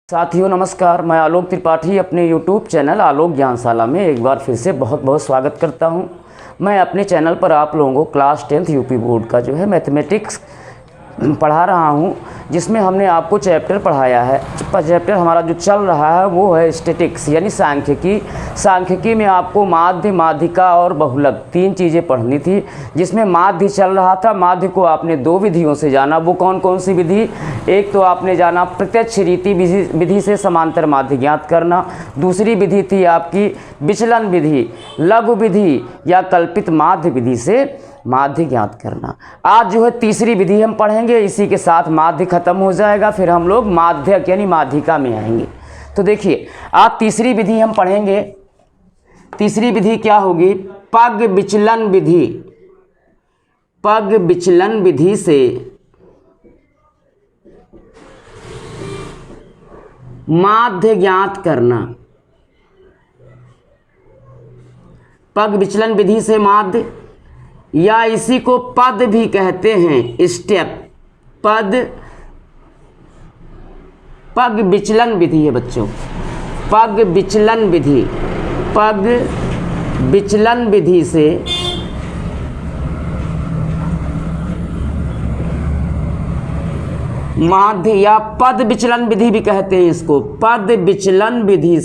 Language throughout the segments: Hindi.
साथियों नमस्कार, मैं आलोक त्रिपाठी अपने YouTube चैनल आलोक ज्ञानशाला में एक बार फिर से बहुत बहुत स्वागत करता हूं। मैं अपने चैनल पर आप लोगों को क्लास 10th यूपी बोर्ड का जो है मैथमेटिक्स पढ़ा रहा हूं, जिसमें हमने आपको चैप्टर पढ़ाया है। चैप्टर हमारा जो चल रहा है वो है स्टैटिक्स यानी सांख्यिकी। सांख्यिकी में आपको माध्य, माध्यिका और बहुलक तीन चीज़ें पढ़नी थी, जिसमें माध्य चल रहा था। माध्य को आपने दो विधियों से जाना। वो कौन कौन सी विधि? एक तो आपने जाना प्रत्यक्ष रीति विधि से समांतर माध्य ज्ञात करना। दूसरी विधि थी आपकी विचलन विधि, लघु विधि या कल्पित माध्य विधि से माध्य ज्ञात करना। आज जो है तीसरी विधि हम पढ़ेंगे, इसी के साथ माध्य खत्म हो जाएगा, फिर हम लोग माध्यक यानी माध्यिका में आएंगे। तो देखिए आज तीसरी विधि हम पढ़ेंगे। तीसरी विधि क्या होगी? पग विचलन विधि। पग विचलन विधि से माध्य ज्ञात करना। पग विचलन विधि से माध्य, या इसी को पद भी कहते हैं, स्टेप। पग विचलन विधि है बच्चों, पग विचलन विधि। पग विचलन विधि से माध्य या पद विचलन विधि भी कहते हैं इसको। पद विचलन विधि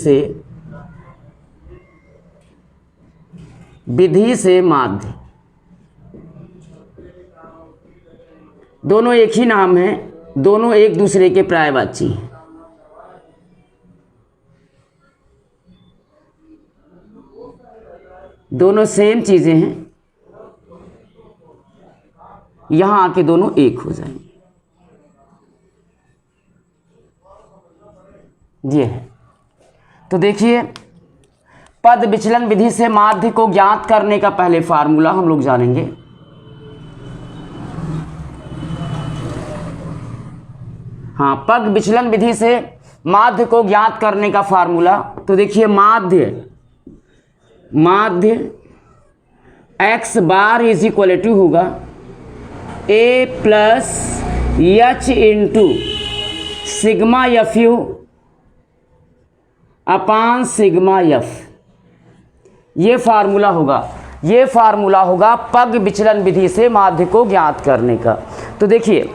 से माध्य, दोनों एक ही नाम है, दोनों एक दूसरे के पर्यायवाची हैं। दोनों सेम चीजें हैं, यहां आके दोनों एक हो जाएंगे। ये है। तो देखिए पद विचलन विधि से माध्य को ज्ञात करने का पहले फार्मूला हम लोग जानेंगे। हाँ, पग विचलन विधि से माध्य को ज्ञात करने का फार्मूला। तो देखिए माध्य x bar is equal to होगा a plus h into sigma f u upon sigma f. ये फार्मूला होगा पग विचलन विधि से माध्य को ज्ञात करने का। तो देखिए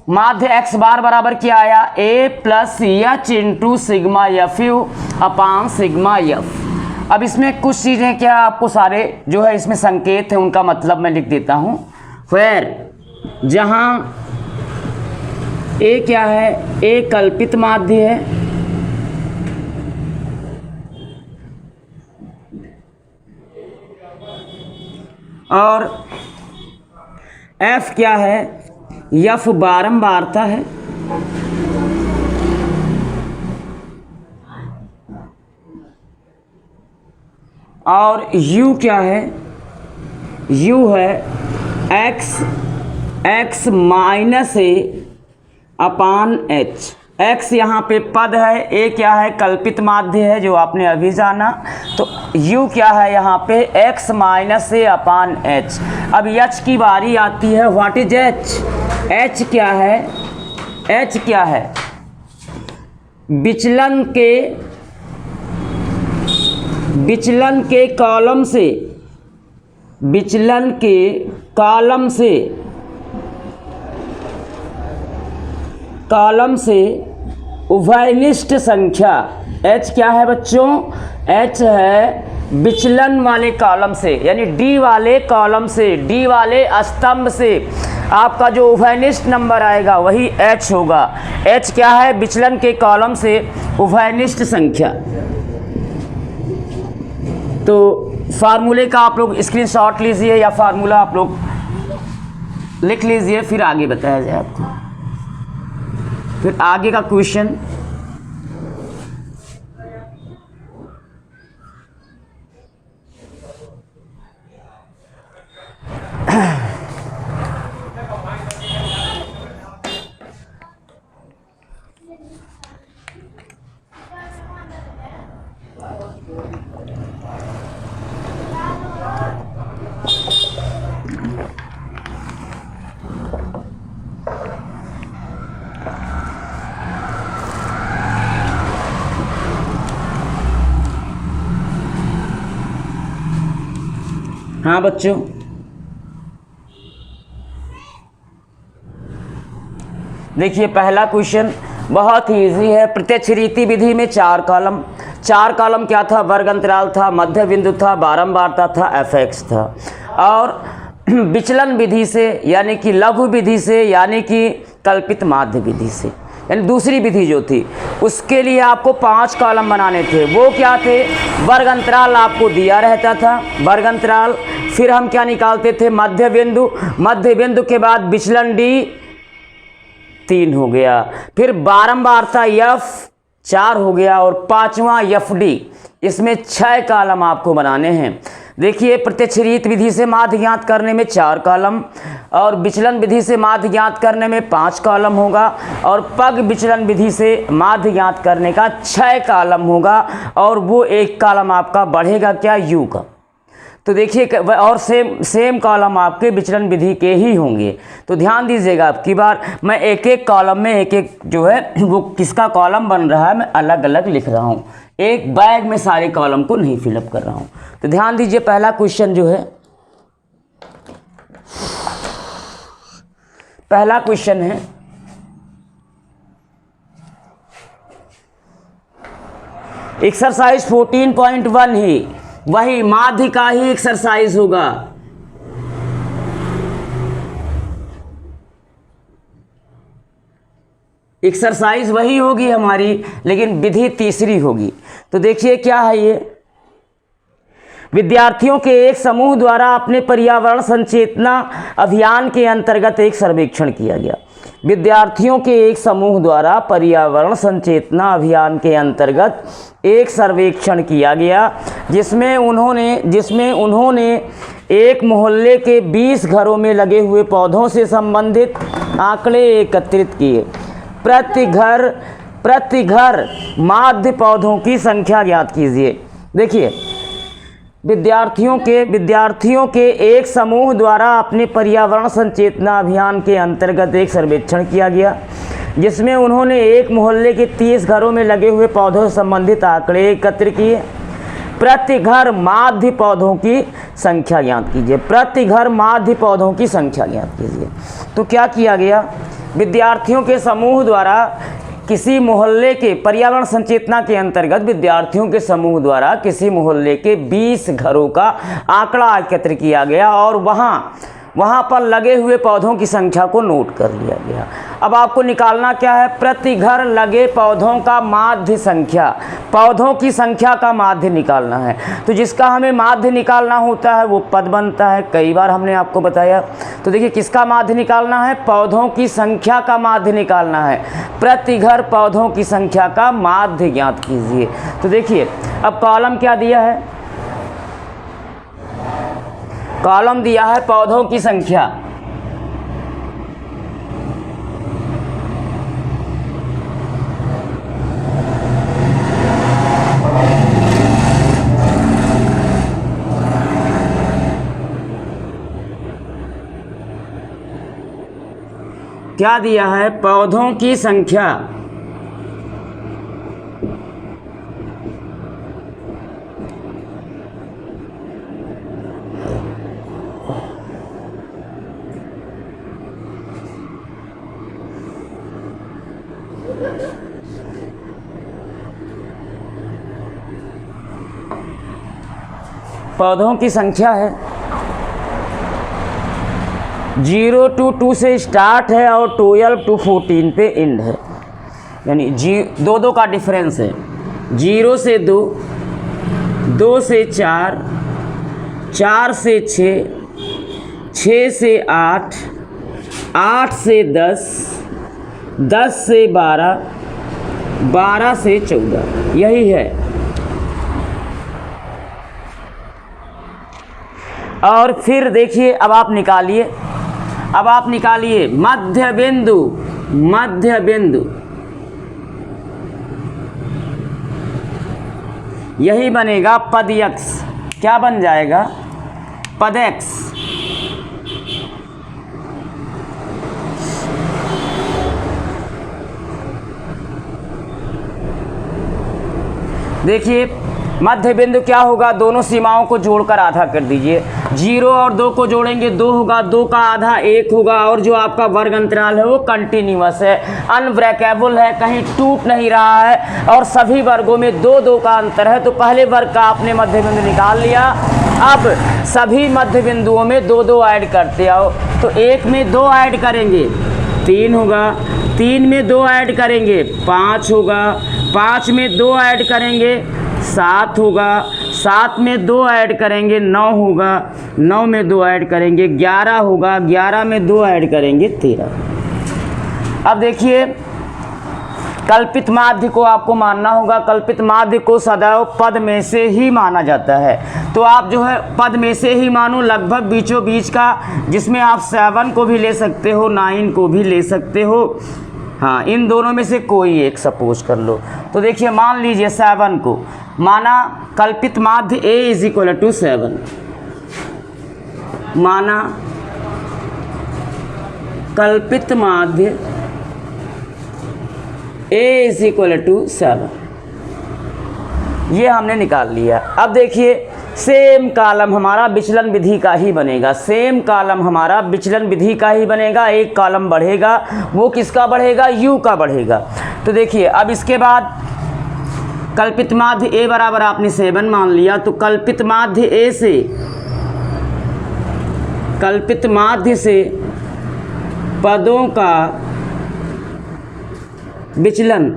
माध्य x बार बराबर क्या आया? a plus h into sigma f u upon sigma F. अब इसमें कुछ चीज़ें क्या आपको सारे जो है इसमें संकेत है, उनका मतलब मैं लिख देता हूँ। फिर जहाँ a क्या है? a कल्पित माध्य है, और f क्या है? यफ बारंबारता है, और u क्या है? u है x minus a upon h। x यहाँ पे पद है, a क्या है? कल्पित माध्य है जो आपने अभी जाना। तो u क्या है यहाँ पे? x minus a upon h। अब h की बारी आती है। What is h? h क्या है? h क्या है? विचलन के कॉलम से उभयनिष्ठ संख्या। h क्या है बच्चों? h है विचलन वाले कॉलम से, यानी d वाले कॉलम से, d वाले स्तंभ से आपका जो उभयनिष्ठ नंबर आएगा वही h होगा। h क्या है? विचलन के कॉलम से उभयनिष्ठ संख्या। तो फार्मूले का आप लोग स्क्रीनशॉट लीजिए या फार्मूला आप लोग लिख लीजिए, फिर आगे बताया जाए आपको। फिर आगे का क्वेश्चन। हाँ बच्चों, देखिए पहला क्वेश्चन बहुत ही इजी है। प्रत्यक्ष रीति विधि में चार कॉलम क्या था? वर्ग अंतराल था, मध्य बिंदु था, बारंबारता था, एफ था। और विचलन विधि से यानी कि लघु विधि से यानी कि कल्पित माध्य विधि से, यानी दूसरी विधि जो थी उसके लिए आपको 5 कॉलम बनाने थे। वो क्या थे? वर्ग अंतराल आपको दिया रहता था, वर्ग अंतराल, फिर हम क्या निकालते थे? मध्य बिंदु, मध्य बिंदु के बाद विचलन डी 3 हो गया, फिर बारंबारता एफ 4 हो गया और 5वां एफ डी। इसमें 6 कॉलम आपको बनाने हैं। देखिए प्रत्यक्ष रीति विधि से माध्य ज्ञात करने में 4 कॉलम और विचलन विधि से माध्य ज्ञात करने में 5 कॉलम होगा और पग विचलन विधि से माध्य ज्ञात करने का 6 कॉलम होगा और वो 1 कॉलम आपका बढ़ेगा क्या? यू का। तो देखिए और सेम कॉलम आपके विचलन विधि के ही होंगे। तो ध्यान दीजिएगा, अब की बार मैं एक एक कॉलम में एक एक जो है वो किसका कॉलम बन रहा है मैं अलग अलग लिख रहा हूँ, एक बैग में सारे कॉलम को नहीं फिलअप कर रहा हूँ। तो ध्यान दीजिए, पहला क्वेश्चन जो है, पहला क्वेश्चन है एक्सरसाइज 14.1 ही वही माध्य का ही एक्सरसाइज होगा। एक्सरसाइज वही होगी हमारी, लेकिन विधि तीसरी होगी। तो देखिए क्या है ये, विद्यार्थियों के एक समूह द्वारा अपने पर्यावरण संचेतना अभियान के अंतर्गत एक सर्वेक्षण किया गया। विद्यार्थियों के एक समूह द्वारा पर्यावरण संचेतना अभियान के अंतर्गत एक सर्वेक्षण किया गया जिसमें उन्होंने एक मोहल्ले के 20 घरों में लगे हुए पौधों से संबंधित आंकड़े एकत्रित किए। प्रति घर माध्य पौधों की संख्या ज्ञात कीजिए। देखिए विद्यार्थियों के एक समूह द्वारा अपने पर्यावरण संचेतना अभियान के अंतर्गत एक सर्वेक्षण किया गया जिसमें उन्होंने एक मोहल्ले के 30 घरों में लगे हुए पौधों से संबंधित आंकड़े एकत्र किए। प्रति घर माध्य पौधों की संख्या ज्ञात कीजिए। प्रति घर माध्य पौधों की संख्या ज्ञात कीजिए। तो क्या किया गया, विद्यार्थियों के समूह द्वारा किसी मोहल्ले के पर्यावरण संचेतना के अंतर्गत विद्यार्थियों के समूह द्वारा किसी मोहल्ले के 20 घरों का आंकड़ा एकत्र किया गया और वहाँ पर लगे हुए पौधों की संख्या को नोट कर लिया गया। अब आपको निकालना क्या है? प्रति घर लगे पौधों का माध्य संख्या, पौधों की संख्या का माध्य निकालना है। तो जिसका हमें माध्य निकालना होता है वो पद बनता है, कई बार हमने आपको बताया। तो देखिए किसका माध्य निकालना है? पौधों की संख्या का माध्य निकालना है। प्रति घर पौधों की संख्या का माध्य ज्ञात कीजिए। तो देखिए अब कॉलम क्या दिया है? कॉलम दिया है पौधों की संख्या, क्या दिया है? पौधों की संख्या। पौधों की संख्या है 0 to 2 से स्टार्ट है और 12 to 14 पे एंड है, यानी दो का डिफरेंस है। 0 से 2, 2 से 4, 4 से 6, 6 से 8, 8 से 10, 10 से 12, 12 से 14, यही है। और फिर देखिए अब आप निकालिए मध्य बिंदु, यही बनेगा पद x। क्या बन जाएगा? पद x। देखिए मध्य बिंदु क्या होगा, दोनों सीमाओं को जोड़कर आधा कर दीजिए। 0 और 2 को जोड़ेंगे 2 होगा, 2 का आधा 1 होगा, और जो आपका वर्ग अंतराल है वो कंटिन्यूअस है, अनब्रेकेबल है, कहीं टूट नहीं रहा है, और सभी वर्गों में 2 2 का अंतर है। तो पहले वर्ग का आपने मध्य बिंदु निकाल लिया। अब सभी मध्य बिंदुओं में 2 2 ऐड करते आओ। तो 1 में 2 ऐड करेंगे 3 होगा, 3 में 2 ऐड करेंगे 5 होगा, 5 में 2 ऐड करेंगे 7 होगा, 7 में 2 ऐड करेंगे 9 होगा, 9 में 2 ऐड करेंगे 11 होगा, 11 में 2 ऐड करेंगे 13। अब देखिए कल्पित माध्य को आपको मानना होगा। कल्पित माध्य को सदैव पद में से ही माना जाता है। तो आप जो है पद में से ही मानो, लगभग बीचों बीच का, जिसमें आप 7 को भी ले सकते हो, 9 को भी ले सकते हो। हाँ, इन दोनों में से कोई एक सपोज कर लो। तो देखिए मान लीजिए 7 को माना कल्पित माध्य a = 7, माना कल्पित माध्य a = 7, ये हमने निकाल लिया। अब देखिए सेम कॉलम हमारा विचलन विधि का ही बनेगा, सेम कॉलम हमारा विचलन विधि का ही बनेगा। एक कॉलम बढ़ेगा, वो किसका बढ़ेगा, u का बढ़ेगा। तो देखिए अब इसके बाद कल्पित माध्य a बराबर आपने 7 मान लिया। तो कल्पित माध्य a से, कल्पित माध्य से पदों का विचलन,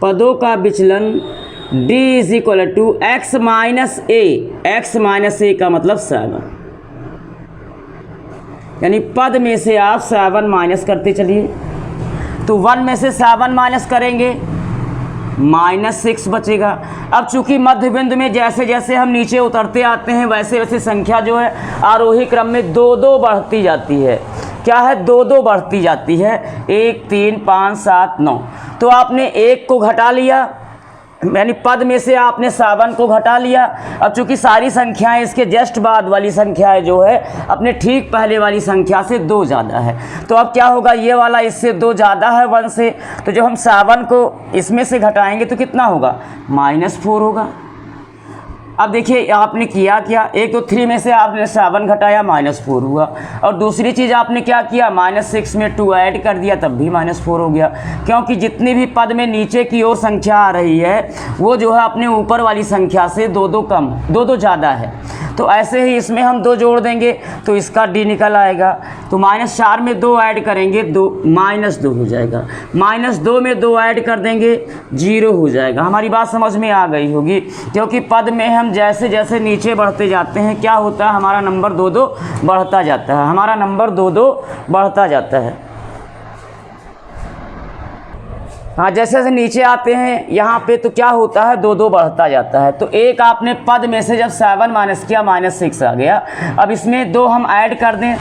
पदों का विचलन d = x - a, x - a का मतलब 7, यानी पद में से आप 7 माइनस करते चलिए। तो 1 में से 7 माइनस करेंगे -6 बचेगा। अब चूंकि मध्य बिंदु में जैसे जैसे हम नीचे उतरते आते हैं वैसे वैसे संख्या जो है आरोही क्रम में 2 2 बढ़ती जाती है। क्या है, 2 2 बढ़ती जाती है, 1 3 5 7 9। तो आपने 1 को घटा लिया, यानी पद में से आपने 7 को घटा लिया। अब चूंकि सारी संख्याएं इसके जस्ट बाद वाली संख्याएं जो है अपने ठीक पहले वाली संख्या से 2 ज़्यादा है। तो अब क्या होगा, ये वाला इससे 2 ज़्यादा है 1 से, तो जब हम 7 को इसमें से घटाएंगे तो कितना होगा, -4 होगा। अब देखिए आपने किया क्या, एक तो 3 में से आपने 7 घटाया -4 हुआ, और दूसरी चीज़ आपने क्या किया, -6 में 2 ऐड कर दिया तब भी -4 हो गया। क्योंकि जितनी भी पद में नीचे की ओर संख्या आ रही है वो जो है अपने ऊपर वाली संख्या से 2 2 कम, 2 2 ज़्यादा है। तो ऐसे ही इसमें हम 2 जोड़ देंगे तो इसका d निकल आएगा। तो -4 में 2 ऐड करेंगे -2 हो जाएगा, -2 में 2 ऐड कर देंगे 0 हो जाएगा। हमारी बात समझ में आ गई होगी, क्योंकि पद में हम जैसे जैसे नीचे बढ़ते जाते हैं क्या होता है, हमारा नंबर 2 2 बढ़ता जाता है, हमारा नंबर 2 2 बढ़ता जाता है। हाँ, जैसे जैसे नीचे आते हैं यहाँ पे तो क्या होता है, 2 2 बढ़ता जाता है। तो एक आपने पद में से जब 7 माइनस किया -6 आ गया। अब इसमें 2 हम ऐड कर दें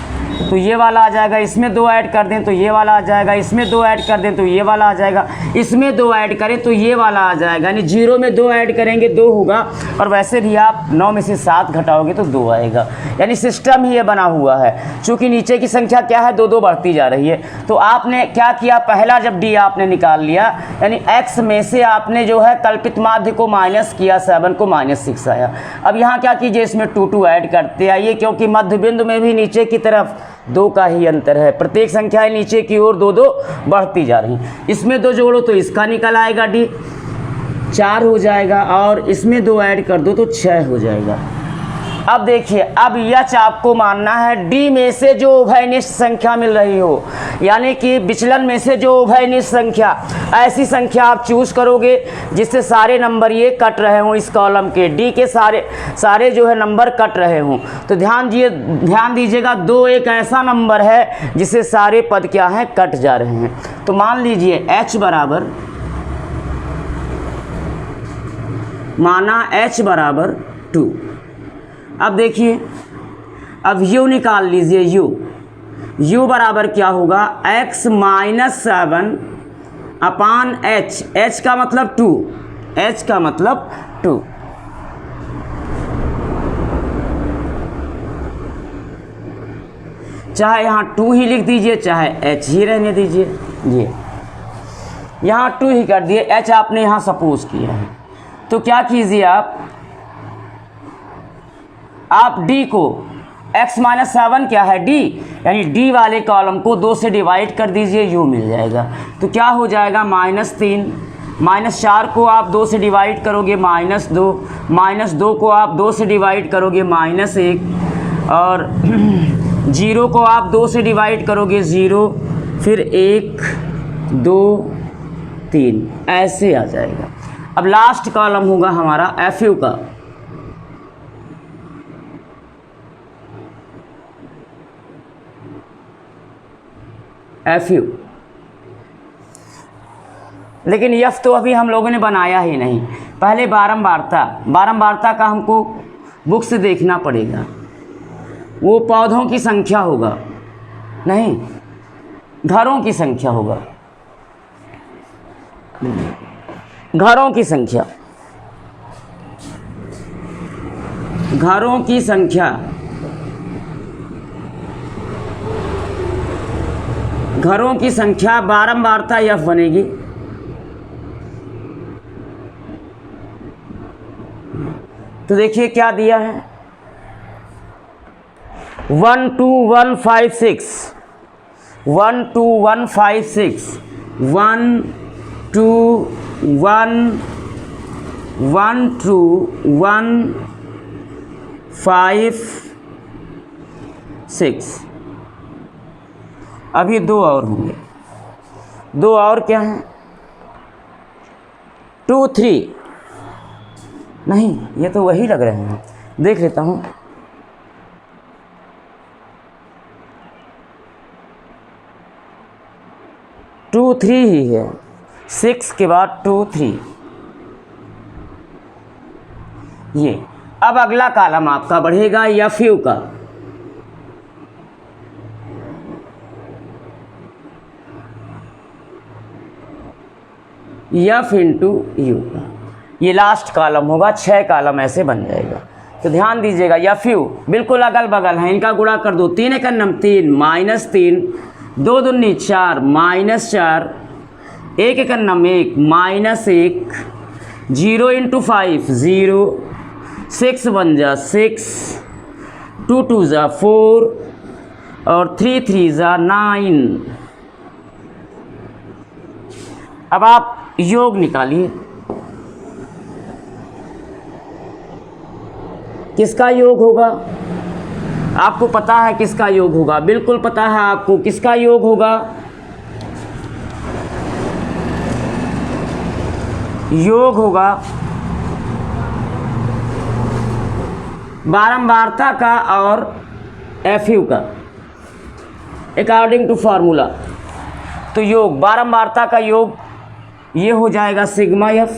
तो ये वाला आ जाएगा, इसमें 2 ऐड कर दें तो ये वाला आ जाएगा, इसमें 2 ऐड कर दें तो ये वाला आ जाएगा, इसमें 2 ऐड करें तो ये वाला आ जाएगा। यानी 0 में 2 ऐड करेंगे 2 होगा, और वैसे भी आप 9 में से 7 घटाओगे तो 2 आएगा। यानी सिस्टम ही ये बना हुआ है, चूँकि नीचे की संख्या क्या है, 2 2 बढ़ती जा रही है। तो आपने क्या किया, पहला जब d आपने निकाल लिया, यानी x में से आपने जो है कल्पित माध्य को माइनस किया, 7 को -6 आया। अब यहाँ क्या कीजिए, इसमें 2 2 ऐड करते आइए, क्योंकि मध्य बिंदु में भी नीचे की तरफ 2 का ही अंतर है, प्रत्येक संख्याएं नीचे की ओर 2 2 बढ़ती जा रही। इसमें 2 जोड़ो तो इसका निकल आएगा d 4 हो जाएगा, और इसमें 2 ऐड कर दो तो 6 हो जाएगा। अब देखिए, अब यह आपको मानना है d में से जो उभयनिष्ठ संख्या मिल रही हो, यानी कि विचलन में से जो उभयनिष्ठ संख्या, ऐसी संख्या आप चूज करोगे जिससे सारे नंबर ये कट रहे हों, इस कॉलम के d के सारे जो है नंबर कट रहे हों। तो ध्यान दीजिएगा, 2 एक ऐसा नंबर है जिससे सारे पद क्या हैं, कट जा रहे हैं। तो मान लीजिए h बराबर, माना h बराबर 2। अब देखिए, अब u निकाल लीजिए, u बराबर क्या होगा, x - 7 अपान h, h का मतलब 2, h का मतलब 2। चाहे यहाँ 2 ही लिख दीजिए, चाहे h ही रहने दीजिए। ये यहाँ 2 ही कर दिए, h आपने यहाँ सपोज किया है। तो क्या कीजिए आप d को x माइनस 7 क्या है d, यानी d वाले कॉलम को 2 से डिवाइड कर दीजिए, u मिल जाएगा। तो क्या हो जाएगा -3, -4 को आप 2 से डिवाइड करोगे -2, -2 को आप 2 से डिवाइड करोगे -1, और 0 को आप 2 से डिवाइड करोगे 0, फिर 1 2 3, ऐसे आ जाएगा। अब लास्ट कॉलम होगा हमारा FU का। FU, लेकिन F तो अभी हम लोगों ने बनाया ही नहीं। पहले बारंबारता का हमको बुक से देखना पड़ेगा। वो पौधों की संख्या होगा, नहीं घरों की संख्या होगा, घरों की संख्या, घरों की संख्या, घरों की संख्या बारंबारता F बनेगी। तो देखिए क्या दिया है, 1 2 1 5 6, 1 2 1 5 6, 1 2 1 1 2 1 5 6। अभी 2 और होंगे, 2 और क्या हैं, 2 3, नहीं ये तो वही लग रहे हैं, देख लेता हूँ। टू 3 ही है, 6 के बाद 2 3, ये। अब अगला कॉलम आपका बढ़ेगा FU का। F इंटू U का, ये लास्ट कॉलम होगा। 6 कॉलम ऐसे बन जाएगा। तो ध्यान दीजिएगा, FU बिल्कुल अगल बगल है, इनका गुणा कर दो। 3 एकम 3, -3, 2 दूनी 4, -4, 1 एकम 1, -1, 0 इंटू 5 0, 6 1 जा 6, 2 2 जा 4, और 3 3 जा 9। अब आप योग निकालिए, किसका योग होगा? आपको पता है किसका योग होगा, बिल्कुल पता है आपको किसका योग होगा। योग होगा बारंबारता का और FU का, अकॉर्डिंग टू फार्मूला। तो योग बारंबारता का योग ये हो जाएगा सिग्मा F,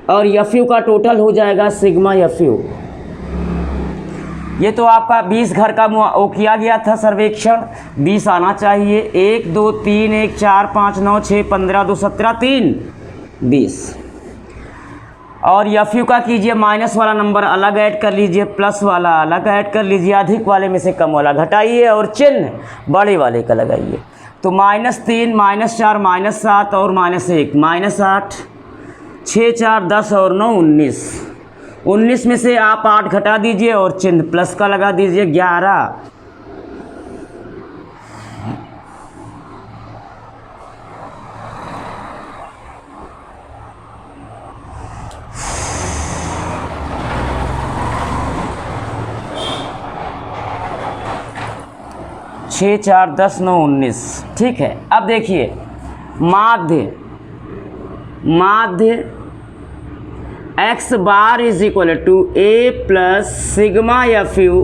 और FU का टोटल हो जाएगा सिग्मा FU। ये तो आपका 20 घर का वो किया गया था सर्वेक्षण, 20 आना चाहिए। 1 2 3 1 4 5 9 6 15 2 17 3 20। और FU का कीजिए, माइनस वाला नंबर अलग ऐड कर लीजिए, प्लस वाला अलग ऐड कर लीजिए, अधिक वाले में से कम वाला घटाइए और चिन्ह बड़े वाले का लगाइए। तो -3 -4 -7 और -1 -8, 6 4 10 और 9 19। 19 में से आप 8 घटा दीजिए और चिन्ह प्लस का लगा दीजिए 11। छः 4 10 9 19। ठीक है, अब देखिए माध्य x bar is equal to a plus sigma FU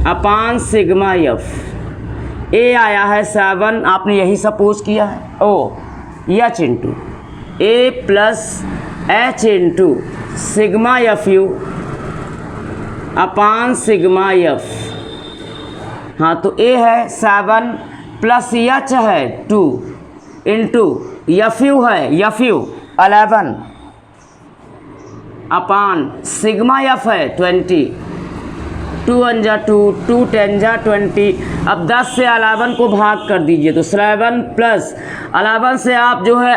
upon sigma F। a आया है 7, आपने यही सपोज किया है, ओ H into a plus H into sigma FU upon sigma F। हाँ, तो a है 7 प्लस H है 2 इंटू FU है FU 11 अपान सिग्मा F है 20 2 1 जा 2, 2 10 जा 20। अब 10 से 11 को भाग कर दीजिए तो 7 प्लस 11 से आप जो है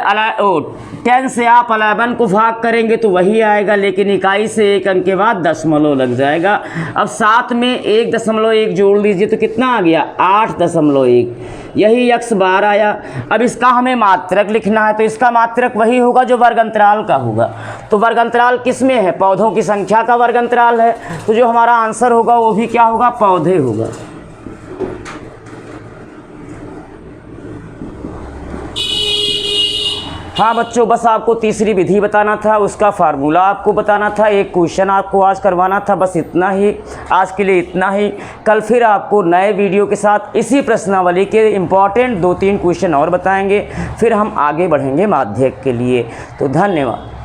10 से आप 11 को भाग करेंगे तो वही आएगा, लेकिन इकाई से एक अंक के बाद दशमलव लग जाएगा। अब साथ में 1.1 जोड़ लीजिए तो कितना आ गया 8.1, यही x बार आया। अब इसका हमें मात्रक लिखना है तो इसका मात्रक वही होगा जो वर्ग अंतराल का होगा। तो वर्ग अंतराल किस में है, पौधों की संख्या का वर्ग अंतराल है, तो जो हमारा आंसर होगा वो भी क्या होगा, पौधे होगा। हाँ बच्चों, बस आपको तीसरी विधि बताना था, उसका फार्मूला आपको बताना था, एक क्वेश्चन आपको आज करवाना था, बस इतना ही। आज के लिए इतना ही। कल फिर आपको नए वीडियो के साथ इसी प्रश्नावली के इम्पॉर्टेंट 2-3 क्वेश्चन और बताएंगे, फिर हम आगे बढ़ेंगे माध्यमिक के लिए। तो धन्यवाद।